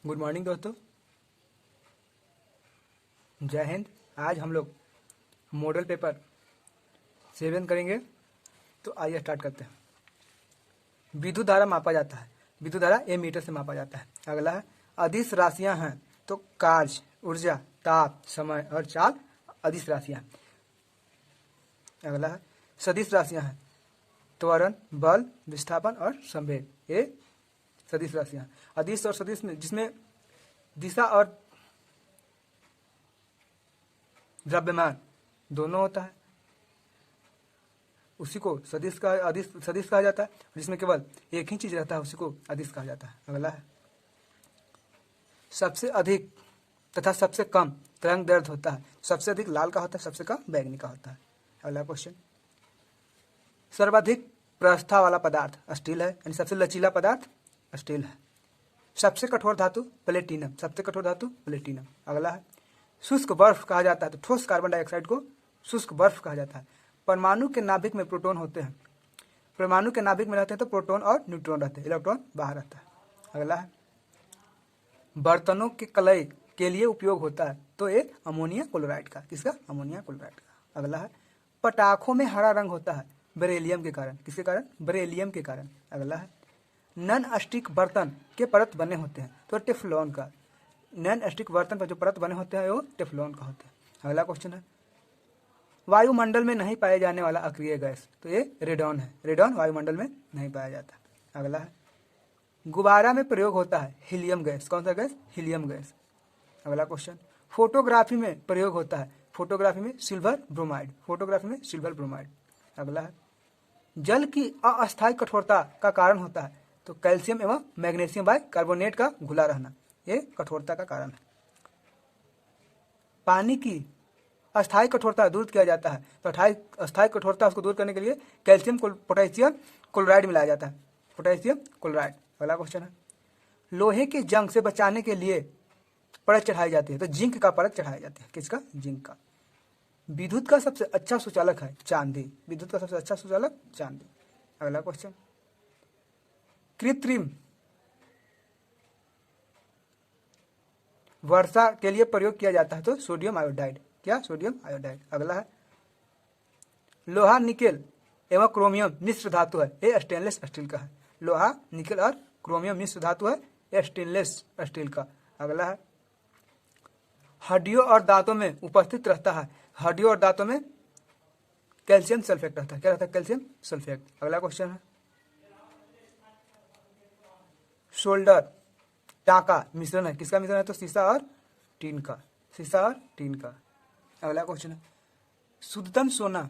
Good morning दोस्तों, जय हिंद। आज हम लोग मॉडल पेपर 7 करेंगे। तो आइए स्टार्ट करते हैं। विद्युत धारा मापा जाता है। विद्युत धारा मीटर से मापा जाता है। अगला है अदिश राशियां हैं तो कार्य, ऊर्जा, ताप, समय और चाल अदिश राशियां हैं। अगला है सदिश राशियां हैं। त्वरण, बल, विस्थापन और संवेग, ये सदिश राशियां। अदिश और सदिश में जिसमें दिशा और द्रव्यमान दोनों होता है, उसी को सदिश का अदिश सदिश कहा जाता है। जिसमें केवल एक ही चीज रहता है उसी को अदिश कहा जाता है। अगला है सबसे अधिक तथा सबसे कम तरंग दैर्ध्य होता है। सबसे अधिक लाल का होता है, सबसे कम बैंगनी का होता है। अगला क्वेश्चन, सर्वाधिक प्रस्था वाला पदार्थ स्टील है, यानी सबसे लचीला पदार्थ स्टील है। सबसे कठोर धातु प्लेटिनम, सबसे कठोर धातु प्लेटिनम। अगला है शुष्क बर्फ कहा जाता है, तो ठोस कार्बन डाइऑक्साइड को शुष्क बर्फ कहा जाता है। परमाणु के नाभिक में प्रोटॉन होते हैं। परमाणु के नाभिक में रहते हैं तो प्रोटॉन और न्यूट्रॉन रहते हैं, इलेक्ट्रॉन बाहर रहता है। अगला है बर्तनों के कलई के लिए उपयोग होता है, तो ये अमोनिया क्लोराइड का, किसका? अमोनिया क्लोराइड का। अगला है पटाखों में हरा रंग होता है बेरिलियम के कारण, किसके कारण? बेरिलियम के कारण। अगला है नॉन स्टिक बर्तन के परत बने होते हैं, तो टेफ्लॉन का। नॉन स्टिक बर्तन पर जो परत बने होते हैं वो टेफ्लॉन का होता है। अगला क्वेश्चन है वायुमंडल में नहीं पाए जाने वाला अक्रिय गैस, तो ये रेडॉन है। रेडॉन वायुमंडल में नहीं पाया जाता। अगला है गुब्बारा में प्रयोग होता है हीलियम गैस, कौन सा गैस? Helium gas. अगला क्वेश्चन फोटोग्राफी में प्रयोग होता है, फोटोग्राफी में सिल्वर ब्रोमाइड, फोटोग्राफी में सिल्वर ब्रोमाइड। अगला है जल की अस्थायी कठोरता का कारण होता है, तो कैल्शियम एवं मैग्नीशियम बाई कार्बोनेट का घुला रहना, ये कठोरता का कारण है। पानी की अस्थायी कठोरता दूर किया जाता है, तो अस्थायी कठोरता उसको दूर करने के लिए कैल्शियम पोटेशियम क्लोराइड मिलाया जाता है, पोटेशियम क्लोराइड। अगला क्वेश्चन है लोहे के जंग से बचाने के लिए परत चढ़ाई जाती है, तो जिंक का परत चढ़ाई जाती है, किसका? जिंक का। विद्युत का सबसे अच्छा सुचालक है चांदी, विद्युत का सबसे अच्छा सुचालक चांदी। अगला क्वेश्चन कृत्रिम वर्षा के लिए प्रयोग किया जाता है, तो सोडियम आयोडाइड, क्या? Sodium iodide. अगला है लोहा, निकेल एवं क्रोमियम मिश्र धातु है, ये स्टेनलेस स्टील का है। लोहा, निकेल और क्रोमियम मिश्र धातु है, ये स्टेनलेस स्टील का। अगला है हड्डियों और दांतों में उपस्थित रहता है, हड्डियों और दांतों में कैल्शियम सल्फेट रहता है, क्या रहता है? Calcium sulphate. अगला क्वेश्चन है शोल्डर टाका मिश्रण है, किसका मिश्रण है? तो शीशा और टीन का, शीशा और टीन का। अगला क्वेश्चन है शुद्धतम सोना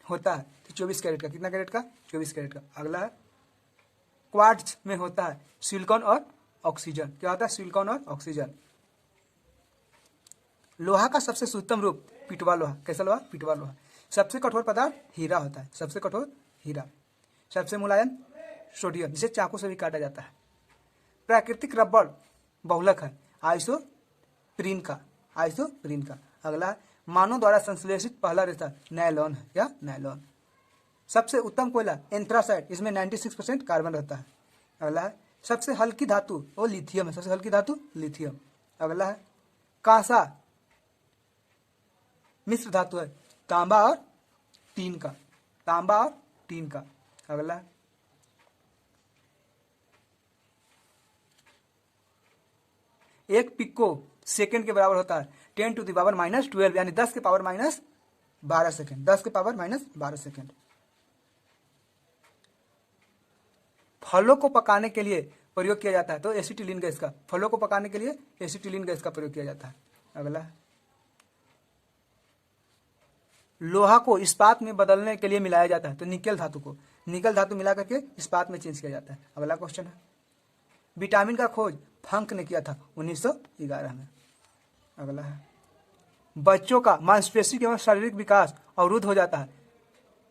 होता है, तो 24 कैरेट का, कितना कैरेट का? 24 कैरेट का। अगला है क्वार्ट्ज में होता है सिलिकॉन और ऑक्सीजन, क्या होता है? सिलिकॉन और ऑक्सीजन। लोहा का सबसे शुद्धतम रूप पिटवा लोहा, कैसा लोहा? पिटवा लोहा। सबसे कठोर पदार्थ हीरा होता है, सबसे कठोर हीरा। सबसे मुलायम सोडियम, जिसे चाकू से भी काटा जाता है। प्राकृतिक रबड़ बहुलक है आइसोप्रीन का, आइसोप्रीन का। अगला है मानव द्वारा संश्लेषित पहला रेशा नायलॉन है, या नायलॉन। सबसे उत्तम कोयला एंथ्रासाइट, इसमें 96% कार्बन रहता है। अगला है सबसे हल्की धातु वो लिथियम है, सबसे हल्की धातु लिथियम। अगला है कांसा मिश्र धातु है तांबा और टीन का, तांबा और टीन का। अगला है एक पिको सेकंड के बराबर होता है 10⁻⁻12, यानी 10 के पावर -12 सेकंड, 10 के पावर -12 सेकंड। फलों को पकाने के लिए प्रयोग किया जाता है, तो एसिटिलीन गैस का, फलों को पकाने के लिए एसिटिलीन गैस का प्रयोग किया जाता है। अगला लोहा को इस्पात में बदलने के लिए मिलाया जाता है, तो निकेल धातु को, निकेल धातु मिला करके इस्पात में चेंज किया जाता है। अगला क्वेश्चन है विटामिन का खोज फंक ने किया था 1911 में। अगला है बच्चों का मांसपेशी एवं शारीरिक विकास अवरुद्ध हो जाता है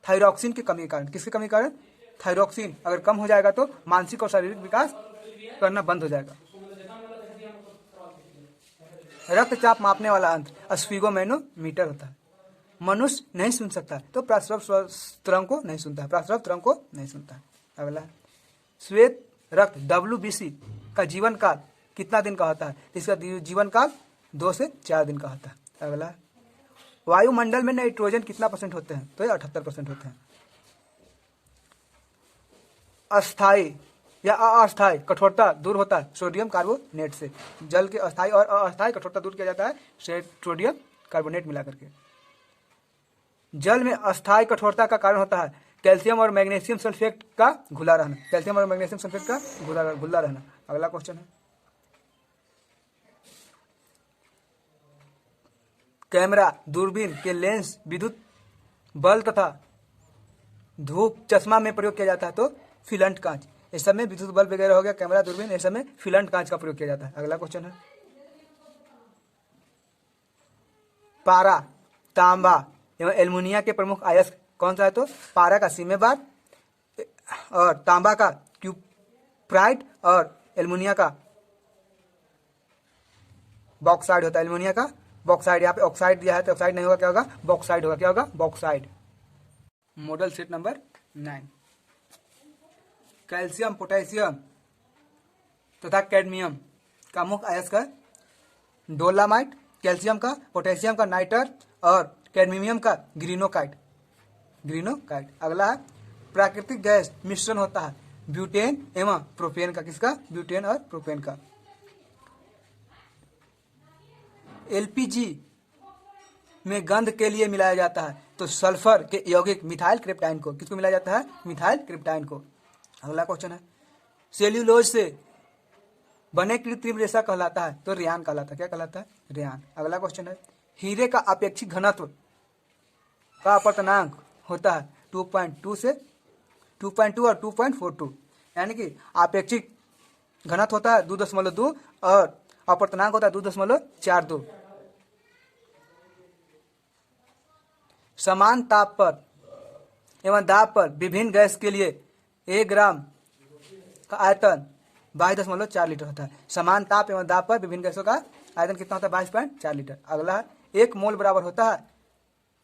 थायरॉक्सिन की कमी के कारण, किसके कमी के कारण? थायरॉक्सिन अगर कम हो जाएगा तो मानसिक और शारीरिक विकास करना बंद हो जाएगा। रक्तचाप मापने वाला यंत्र स्फिगोमैनोमीटर होता है। मनुष्य नहीं सुन सकता, तो प्रास्रव तरंग को नहीं सुनता है, प्रास्रव तरंग को नहीं सुनता है। अगला श्वेत रक्त WBC का जीवन काल कितना दिन का होता है? इसका जीवन काल 2 से 4 दिन का होता है। अगला, वायुमंडल में नाइट्रोजन कितना % होते हैं? तो ये 78% होते हैं। अस्थाई या अस्थाई कठोरता दूर होता है सोडियम कार्बोनेट से। जल के अस्थाई और अस्थाई कठोरता दूर किया जाता है सोडियम कार्बोनेट मिलाकर के। जल में अस्थाई कठोरता का कारण होता है कैल्शियम और मैग्नीशियम सल्फेट का घुला रहना। कैल्शियम और मैग्नीशियम सल्फेट का घुला रहना। अगला क्वेश्चन है, कैमरा, दूरबीन के लेंस विद्युत बल्ब तथा धूप चश्मा में प्रयोग किया जाता है तो फिलंट कांच। इस समय विद्युत बल्ब वगैरह हो गया, कैमरा, दूरबीन, इस समय फिलंट कांच का प्रयोग किया जाता है। अगला क्वेश्चन है, पारा, तांबा एवं एल्युमिनियम के प्रमुख अयस्क कौन सा है? तो पारा का सीमेबार और तांबा का क्यूप्राइट और एल्युमिनियम का बॉक्साइड होता है। एल्युमिनियम का बॉक्साइड, यहाँ पे ऑक्साइड दिया है तो ऑक्साइड नहीं होगा, क्या होगा? बॉक्साइड होगा। क्या होगा? Bauxite. Model set number 9, calcium, potassium तथा कैडमियम का मुख्य अयस्क है डोलामाइट, कैल्शियम का, पोटेशियम का नाइटर और कैडमियम का ग्रीनोकाइट। अगला है, प्राकृतिक गैस मिश्रण होता है ब्यूटेन एवं प्रोपेन का। किसका? ब्यूटेन और प्रोपेन का। एलपीजी में गंध के लिए मिलाया जाता है तो सल्फर के यौगिक मिथाइल क्रिप्टाइन को। किसको मिलाया जाता है? मिथाइल क्रिप्टाइन को। अगला क्वेश्चन है, सेल्यूलोज से बने कृत्रिम रेशा कहलाता है तो रेयान कहलाता है। क्या कहलाता है? रेयान। अगला क्वेश्चन है, हीरे का अपेक्षिक घनत्व का अपवर्तनांक होता है 2.2 से 2.2 और 2.42, यानी कि अपेक्षिक घनत्व होता है 2.2 और अपवर्तनांक होता है 2.42। समान ताप पर एवं दाब पर विभिन्न गैस के लिए 1 ग्राम का आयतन 22.4 लीटर होता है। समान ताप एवं दाब पर विभिन्न गैसों का आयतन कितना होता है? 22.4 लीटर। अगला है, 1 मोल बराबर होता है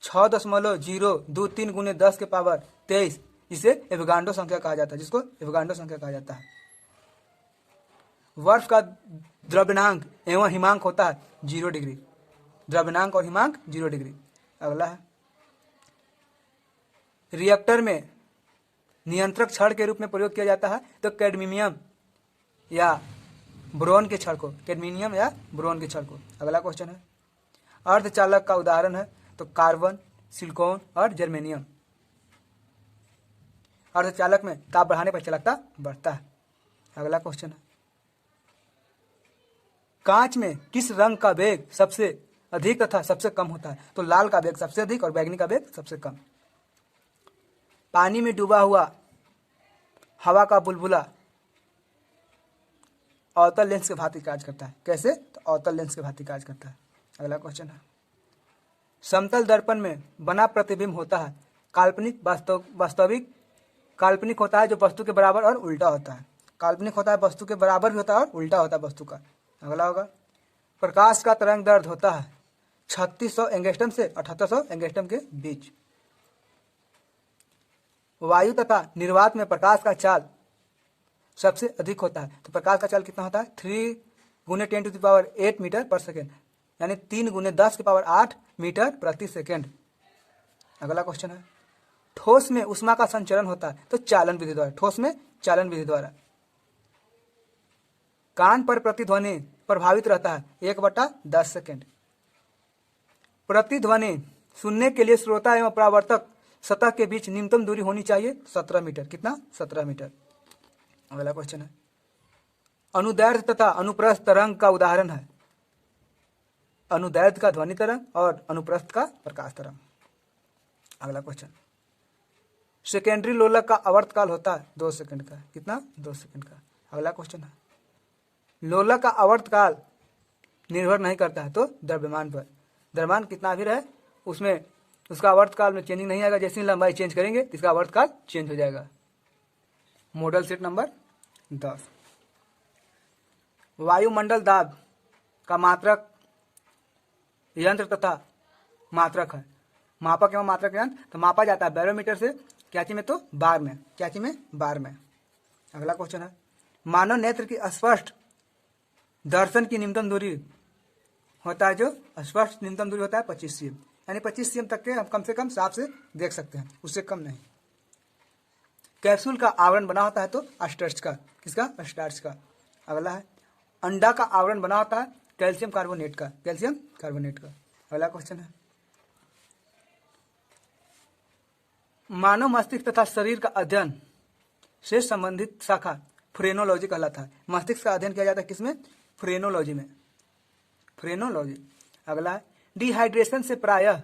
6.023 गुने 10 के पावर 23। इसे एवोगाड्रो संख्या कहा जाता है, जिसको एवोगाड्रो संख्या कहा जाता है। बर्फ का द्रव्यनांक एवं हिमांक होता है 0 डिग्री। द्रव्यनांक और हिमांक 0 डिग्री। अगला है, रिएक्टर में नियंत्रक छड़ के रूप में प्रयोग किया जाता है तो कैडमियम या बोरॉन के छड़ को। कैडमियम या बोरॉन के छड़ को। अगला क्वेश्चन है, अर्धचालक का उदाहरण है तो कार्बन, सिलिकॉन और जर्मेनियम। अर्धचालक में ताप बढ़ाने पर चालकता बढ़ता है। अगला क्वेश्चन है, कांच में किस रंग का वेग सबसे अधिक तथा सबसे कम होता है? तो लाल का वेग सबसे अधिक और बैंगनी का वेग सबसे कम। पानी में डूबा हुआ हवा का बुलबुला अवतल लेंस के भांति कार्य करता है। कैसे? तो अवतल लेंस के भांति कार्य करता है। अगला क्वेश्चन है, समतल दर्पण में बना प्रतिबिंब होता है काल्पनिक, वास्तविक। काल्पनिक होता है जो वस्तु के बराबर और उल्टा होता है। काल्पनिक होता है वस्तु के बराबर भी होता है और उल्टा होता है वस्तु का। अगला होगा, प्रकाश का तरंग दैर्ध्य होता है 3600 एंगस्ट्रम से 7800 एंगस्ट्रम के बीच। वायु तथा निर्वात में प्रकाश का चाल सबसे अधिक होता है तो प्रकाश का चाल कितना होता है? 3 गुने 10⁸ मीटर पर सेकेंड, यानी 3 गुने 10⁸ मीटर प्रति सेकेंड। अगला क्वेश्चन है, ठोस में उष्मा का संचरण होता है तो चालन विधि द्वारा। ठोस में चालन विधि द्वारा। कान पर प्रतिध्वनि प्रभावित रहता है 1/10 सेकेंड। प्रतिध्वनि सुनने के लिए श्रोता एवं परावर्तक सतह के बीच न्यूनतम दूरी होनी चाहिए 17 मीटर। कितना? 17 मीटर। अगला क्वेश्चन है, अनुदैर्ध्य तथा अनुप्रस्थ तरंग का उदाहरण है। अनुदैर्ध्य का ध्वनि तरंग और अनुप्रस्थ का प्रकाश तरंग। अगला क्वेश्चन, सेकेंडरी लोलक का आवर्तकाल होता है 2 सेकंड का। कितना? 2 सेकंड का। अगला क्वेश्चन है, लोलक का आवर्तकाल निर्भर नहीं करता है तो द्रव्यमान पर। द्रव्यमान कितना भी रहे उसमें उसका आवर्तकाल में चेंजिंग नहीं आएगा। जैसे ही लंबाई चेंज करेंगे इसका आवर्तकाल चेंज हो जाएगा। मॉडल सेट नंबर 10, वायुमंडल दाब का मात्रक यंत्र तथा मात्रक है। मापक एवं मात्रक यंत्र तो मापा जाता है बैरोमीटर से, कैंची में तो बार में। कैंची में बार में। अगला क्वेश्चन है, मानव नेत्र की स्पष्ट दर्शन की न्यूनतम दूरी होता है, जो स्पष्ट न्यूनतम दूरी होता है 25 cm, यानी 25 cm तक के हम कम से कम साफ से देख सकते हैं, उससे कम नहीं। कैप्सूल का आवरण बना होता है तो स्टार्च का, किसका? स्टार्च का। अगला है अंडा का आवरण बना होता है कैल्शियम कार्बोनेट का, कैल्शियम कार्बोनेट का। अगला क्वेश्चन है मानव मस्तिष्क तथा शरीर का अध्ययन से संबंधित शाखा फ्रेनोलॉजी कहलाता है। मस्तिष्क का अध्ययन किया जाता है किसमें? फ्रेनोलॉजी में, फ्रेनोलॉजी। अगला है डिहाइड्रेशन से प्रायः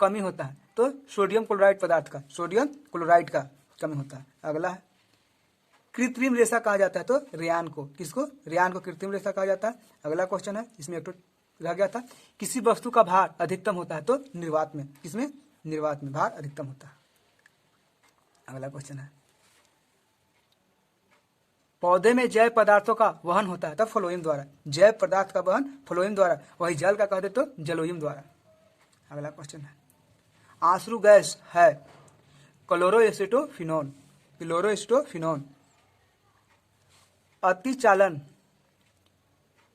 कमी होता है तो सोडियम क्लोराइड पदार्थ का, सोडियम क्लोराइड का कमी होता है। अगला है कृत्रिम रेशा कहा जाता है तो रेयान को, किसको? रेयान को कृत्रिम रेशा कहा जाता है। अगला क्वेश्चन है, इसमें एक तो रह गया था, किसी वस्तु का भार अधिकतम होता है तो निर्वात में, किसमें? निर्वात में भार अधिकतम होता है। अगला क्वेश्चन है पौधे में जैव पदार्थों का वहन होता है तब फ्लोएम द्वारा, जैव पदार्थ का वहन फ्लोएम द्वारा, वही जल का कह दे तो जलोयम द्वारा। अगला क्वेश्चन है आंसू गैस है क्लोरोएसिटोफिनोन, क्लोरोएसिटोफिनोन। अतिचालन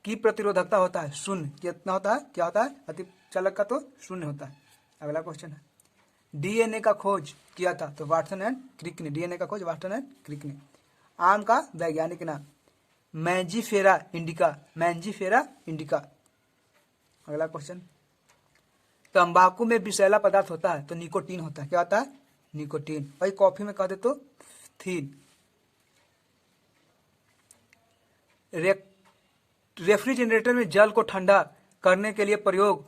की प्रतिरोधकता होता है शून्य, कितना होता है? क्या होता है? अतिचालक का तो शून्य होता है। अगला क्वेश्चन है डीएनए का खोज किया था तो वाटसन एंड क्रिक ने, डीएनए का खोज वाटसन एंड क्रिक ने। आम का वैज्ञानिक नाम मैंजीफेरा इंडिका, मैंजीफेरा इंडिका। अगला क्वेश्चन तंबाकू में विषैला पदार्थ होता है तो निकोटीन होता है, क्या होता है? निकोटीन। वही कॉफी में कह दे तो थीन। रेफ्रिजरेटर में जल को ठंडा करने के लिए प्रयोग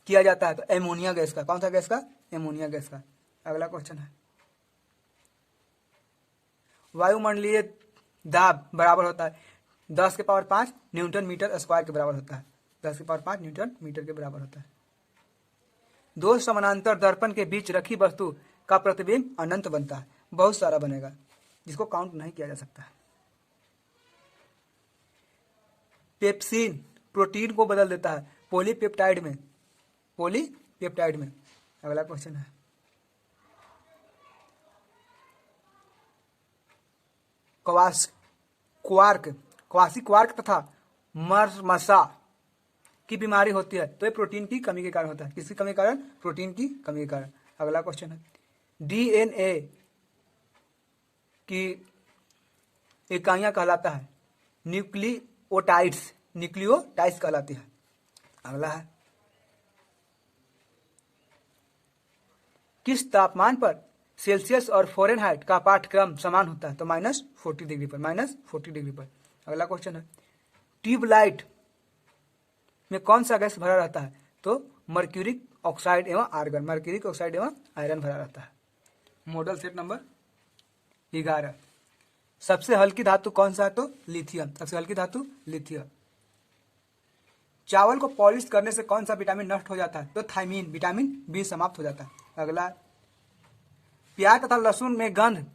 किया जाता है तो एमोनिया गैस का, कौन सा गैस का? एमोनिया गैस का। अगला क्वेश्चन है वायुमंडलीय दाब बराबर होता है 10 के पावर 5 न्यूटन मीटर स्क्वायर के बराबर होता है, 10 के पावर 5 न्यूटन मीटर के बराबर होता है। दो समानांतर दर्पण के बीच रखी वस्तु का प्रतिबिंब अनंत बनता है, बहुत सारा बनेगा जिसको काउंट नहीं किया जा सकता है। पेप्सिन प्रोटीन को बदल देता है पॉलीपेप्टाइड में, पॉलीपेप्टाइड में। अगला क्वेश्चन है क्वासी क्वार्क तथा मरमसा की बीमारी होती है तो ये प्रोटीन की कमी के कारण होता है, किसकी कमी के कारण? प्रोटीन की कमी के कारण। अगला क्वेश्चन है डीएनए की इकाइयां कहलाता है न्यूक्लियोटाइड्स, न्यूक्लियोटाइड्स कहलाती है। अगला है किस तापमान पर सेल्सियस और फ़ारेनहाइट का पाठ्यक्रम समान होता है तो -40 डिग्री पर, -40 डिग्री पर। अगला क्वेश्चन है ट्यूबलाइट में कौन सा गैस भरा रहता है तो मर्क्यूरिक ऑक्साइड एवं आर्गन, मर्क्यूरिक ऑक्साइड एवं आयरन भरा रहता है। मॉडल सेट नंबर 11 सबसे हल्की धातु कौन सा है तो लिथियम, सबसे हल्की धातु लिथियम। चावल को पॉलिश करने से कौन सा विटामिन नष्ट हो जाता है तो थायमीन, विटामिन बी समाप्त हो जाता है। अगला प्याज तथा लहसुन में गंध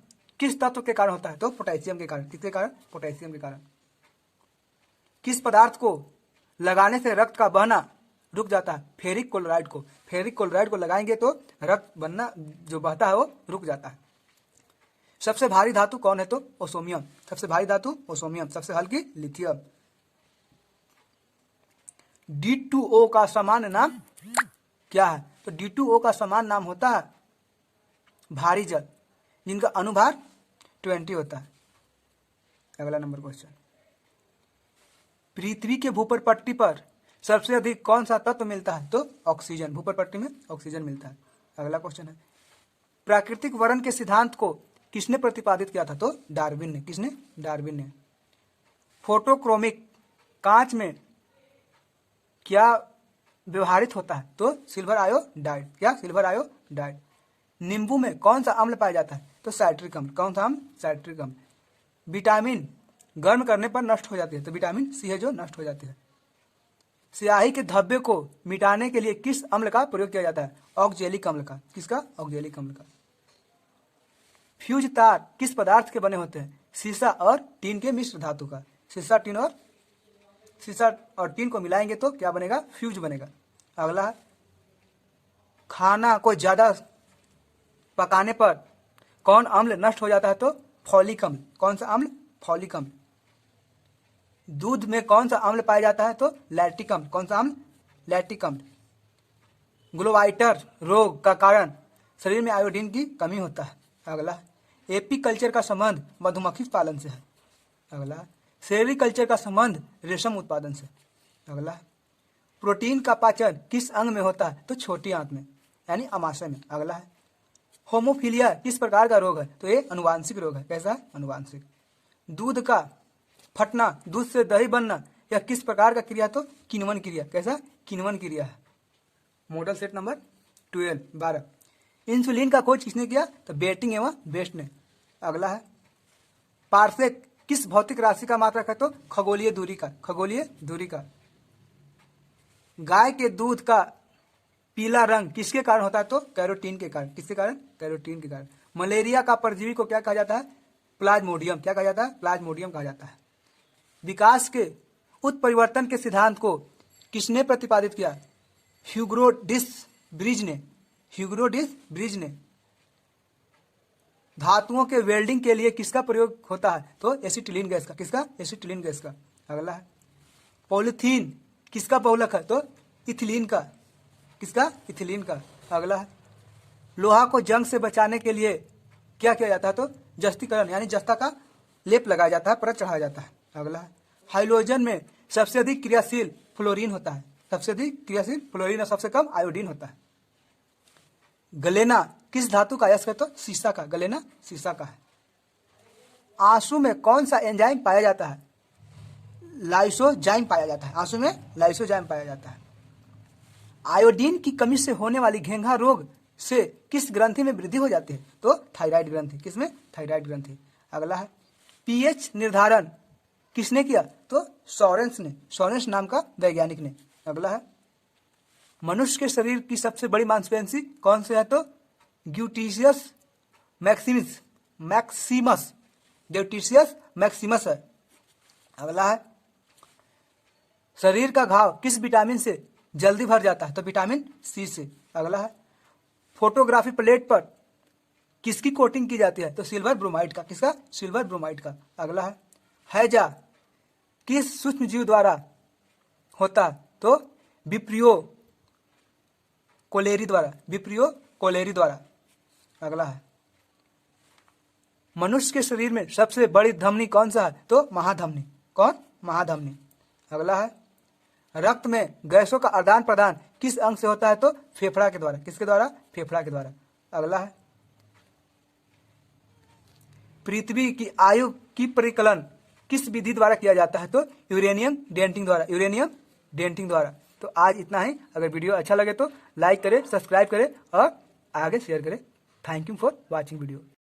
किस तत्व के कारण होता है तो पोटेशियम के कारण, किसके कारण? पोटेशियम के कारण। किस पदार्थ को लगाने से रक्त का बहना रुक जाता है? फेरिक क्लोराइड को, फेरिक क्लोराइड को लगाएंगे तो रक्त बनना जो बहता है वो रुक जाता है। सबसे भारी धातु कौन है तो ओसोमियम, सबसे भारी धातु ओसोमियम, सबसे हल्की लिथियम। D2O का सामान्य नाम क्या है तो D2O का सामान्य नाम होता है भारी जल जिनका अनुभार 20 होता है। अगला नंबर क्वेश्चन पृथ्वी के भूपर पट्टी पर सबसे अधिक कौन सा तत्व मिलता है तो ऑक्सीजन, भूपर पट्टी में ऑक्सीजन मिलता है। अगला क्वेश्चन है प्राकृतिक वर्ण के सिद्धांत को किसने प्रतिपादित किया था तो डार्विन ने, किसने? डार्विन ने। फोटोक्रोमिक कांच में क्या व्यवहारित होता है तो सिल्वर आयोडाइड, क्या? Silver iodide. नींबू में कौन सा अम्ल पाया जाता है तो साइट्रिक अम्ल, कौन सा अम्ल? साइट्रिक अम्ल। विटामिन गर्म करने पर नष्ट हो जाती है तो विटामिन सी है जो नष्ट हो जाती है। स्याही के धब्बे को मिटाने के लिए किस अम्ल का प्रयोग किया जाता है ऑक्जेलिक अम्ल का, किसका? ऑक्जेलिक अम्ल का। फ्यूज तार किस पदार्थ के बने होते हैं सीसा और टीन के मिश्र धातु का, सीसा और टीन को मिलाएंगे तो क्या बनेगा? फ्यूज बनेगा। अगला खाना को ज्यादा पकाने पर कौन अम्ल नष्ट हो जाता है तो फॉलिक अम्ल, कौन सा अम्ल? फॉलिक अम्ल। दूध में कौन सा अम्ल पाया जाता है? तो लैक्टिक अम्ल। कौन सा अम्ल? लैक्टिक अम्ल। ग्लोवाइटर रोग का कारण शरीर में आयोडीन की कमी होता है। अगला, एपीकल्चर का संबंध मधुमक्खी पालन से है। अगला, सेरीकल्चर का संबंध रेशम उत्पादन से। अगला, प्रोटीन का पाचन किस अंग में होता है? तो छोटी आंत में यानी अमाशय में। अगला है, होमोफीलिया किस प्रकार का रोग है? तो ये अनुवांशिक रोग है। कैसा? अनुवांशिक। दूध का फटना, दूध से दही बनना, यह किस प्रकार का क्रिया? तो किण्वन क्रिया। कैसा? किण्वन क्रिया है। Model set number 12। इंसुलिन का खोज किसने किया? तो बेटिंग एवं बेस्ट ने। अगला है, पार्सेक किस भौतिक राशि का मात्रक है? तो खगोलीय दूरी का। खगोलीय दूरी का। गाय के दूध का पीला रंग किसके कारण होता है? तो कैरोटीन के कारण। किसके कारण? कैरोटीन के कारण। मलेरिया का परजीवी को क्या कहा जाता है? प्लाज्मोडियम। क्या कहा जाता है? प्लाज्मोडियम कहा जाता है। विकास के उत्परिवर्तन के सिद्धांत को किसने प्रतिपादित किया? ह्यूगोडिस ब्रिज ने। ह्यूगोडिस ब्रिज ने। धातुओं के वेल्डिंग के लिए किसका प्रयोग होता है? तो एसिटिलीन गैस का। किसका? एसिटिलीन गैस का। अगला है, पॉलीथीन किसका बहुलक है? तो इथिलीन का। किसका? इथिलीन का। अगला है, लोहा को जंग से बचाने के लिए क्या किया जाता है? तो जस्तीकरण यानी जस्ता का लेप लगाया जाता है, परत चढ़ाया जाता है। अगला है, हाइड्रोजन में सबसे अधिक क्रियाशील फ्लोरीन होता है। सबसे अधिक क्रियाशील फ्लोरीन और सबसे कम आयोडीन होता है। गलेना किस धातु का अयस्क है? तो सीसा का। गलेना सीसा का है। आंसू में कौन सा एंजाइम पाया जाता है? लाइसोजाइम पाया जाता है। आंसू में लाइसोजाइम पाया जाता है। आयोडीन की कमी से होने वाली घेंघा रोग से किस ग्रंथि में वृद्धि हो जाती है? तो थायराइड ग्रंथि। किसमें? थायराइड ग्रंथि। अगला है, पीएच निर्धारण किसने किया? तो सॉरेंस ने। सॉरेंस नाम का वैज्ञानिक ने। अगला है, मनुष्य के शरीर की सबसे बड़ी मांसपेशी कौन से है? तो ग्यूटिशियस मैक्सिमस। मैक्सिमस ग्यूटिशियस मैक्सिमस है। अगला है, शरीर का घाव किस विटामिन से जल्दी भर जाता है? तो विटामिन सी से। अगला है, फोटोग्राफी प्लेट पर किसकी कोटिंग की जाती है? तो सिल्वर ब्रोमाइड का। किसका? सिल्वर ब्रोमाइड का। अगला है, हैजा किस सूक्ष्म जीव द्वारा होता है? तो विप्रियो कोलेरी द्वारा। विप्रियो कोलेरी द्वारा। अगला है, मनुष्य के शरीर में सबसे बड़ी धमनी कौन सा है? तो महाधमनी। कौन? महाधमनी। अगला है, रक्त में गैसों का आदान प्रदान किस अंग से होता है? तो फेफड़ा के द्वारा। किसके द्वारा? फेफड़ा के द्वारा। अगला है, पृथ्वी की आयु की परिकलन किस विधि द्वारा किया जाता है? तो यूरेनियम डेंटिंग द्वारा। यूरेनियम डेंटिंग द्वारा। तो आज इतना ही। अगर वीडियो अच्छा लगे तो लाइक करें, सब्सक्राइब करें और आगे शेयर करें। Thank you for watching video.